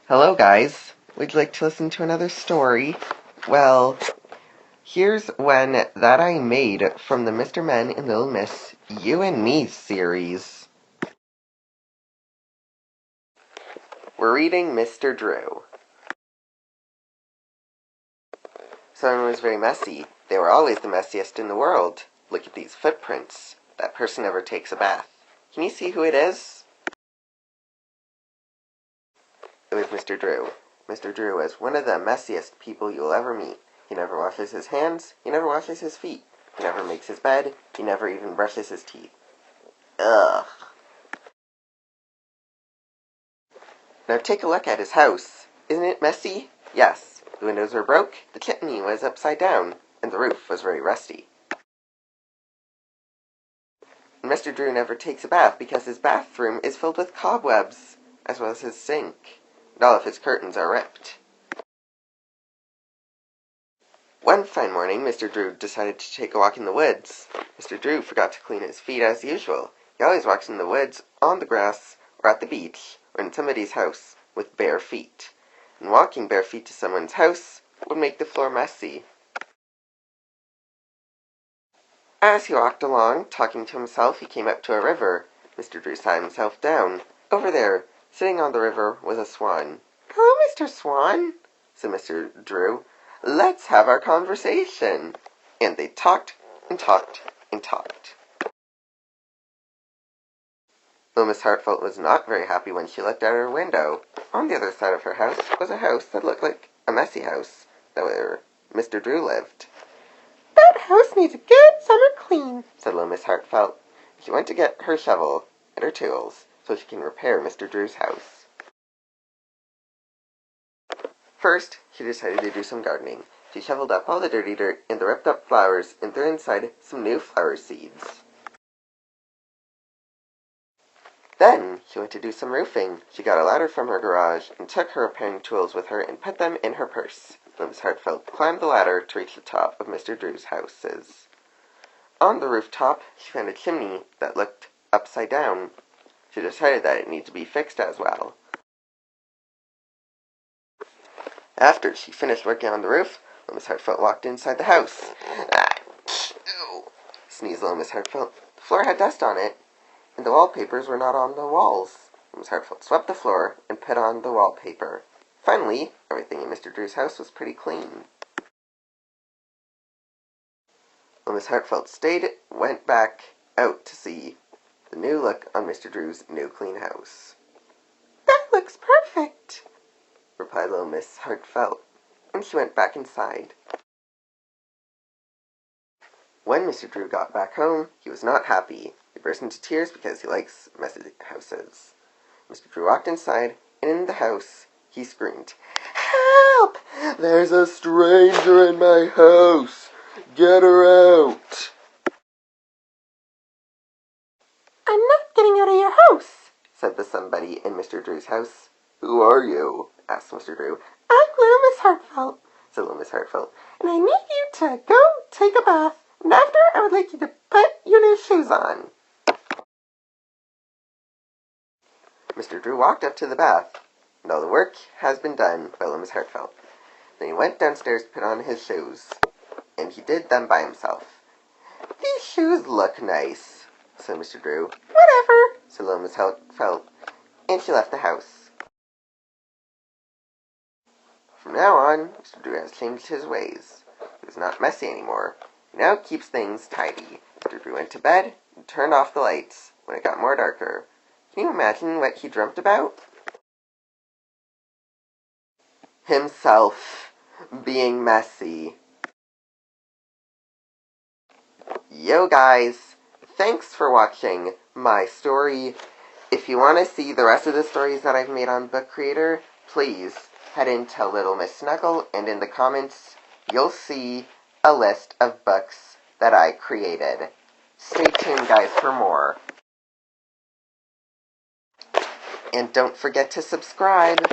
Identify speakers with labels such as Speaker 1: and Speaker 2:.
Speaker 1: Hello guys, would you like to listen to another story? Well, here's one that I made from the Mr. Men and Little Miss You and Me series. We're reading Mr. Drew. Someone was very messy. They were always the messiest in the world. Look at these footprints. That person never takes a bath. Can you see who it is? It was Mr. Drew. Mr. Drew is one of the messiest people you'll ever meet. He never washes his hands, he never washes his feet, he never makes his bed, he never even brushes his teeth. Ugh. Now take a look at his house. Isn't it messy? Yes. The windows were broke, the chimney was upside down, and the roof was very rusty. And Mr. Drew never takes a bath because his bathroom is filled with cobwebs, as well as his sink, and all of his curtains are ripped. One fine morning, Mr. Drew decided to take a walk in the woods. Mr. Drew forgot to clean his feet as usual. He always walks in the woods, on the grass, or at the beach, or in somebody's house, with bare feet. And walking bare feet to someone's house would make the floor messy. As he walked along, talking to himself, he came up to a river. Mr. Drew sat himself down. Over there, sitting on the river, was a swan. "Hello, Mr. Swan," said Mr. Drew. "Let's have our conversation." And they talked and talked and talked. Though Miss Hartfelt was not very happy when she looked out her window. On the other side of her house was a house that looked like a messy house, where Mr. Drew lived. "That house needs a good summer clean," said little Miss Hartfelt. She went to get her shovel and her tools so she can repair Mr. Drew's house. First, she decided to do some gardening. She shoveled up all the dirty dirt and the ripped up flowers and threw inside some new flower seeds. Then, she went to do some roofing. She got a ladder from her garage and took her repairing tools with her and put them in her purse. Miss Hartfelt climbed the ladder to reach the top of Mr. Drew's houses. On the rooftop, she found a chimney that looked upside down. She decided that it needed to be fixed as well. After she finished working on the roof, Miss Hartfelt walked inside the house. Sneezed little Miss Hartfelt. The floor had dust on it, and the wallpapers were not on the walls. Miss Hartfelt swept the floor and put on the wallpaper. Finally, everything in Mr. Drew's house was pretty clean. When Miss Hartfelt went back out to see the new look on Mr. Drew's new clean house. "That looks perfect," replied little Miss Hartfelt, and she went back inside. When Mr. Drew got back home, he was not happy. He burst into tears because he likes messy houses. Mr. Drew walked inside, and in the house, he screamed, "Help! There's a stranger in my house! Get her out!" "I'm not getting out of your house," said the somebody in Mr. Drew's house. "Who are you?" asked Mr. Drew. "I'm little Miss Hartfelt," said little Miss Hartfelt, "and I need you to go take a bath, and after I would like you to put your new shoes on." Mr. Drew walked up to the bath, and all the work has been done by little Miss Hartfelt. Then he went downstairs to put on his shoes, and he did them by himself. "These shoes look nice," said Mr. Drew. "Whatever," said little Miss Hartfelt, and she left the house. From now on, Mr. Drew has changed his ways. He is not messy anymore. He now keeps things tidy. Mr. Drew went to bed and turned off the lights when it got more darker. Can you imagine what he dreamt about? Himself being messy. Yo guys, thanks for watching my story. If you want to see the rest of the stories that I've made on Book Creator, please head into Little Miss Snuggle, and in the comments, you'll see a list of books that I created. Stay tuned, guys, for more. And don't forget to subscribe.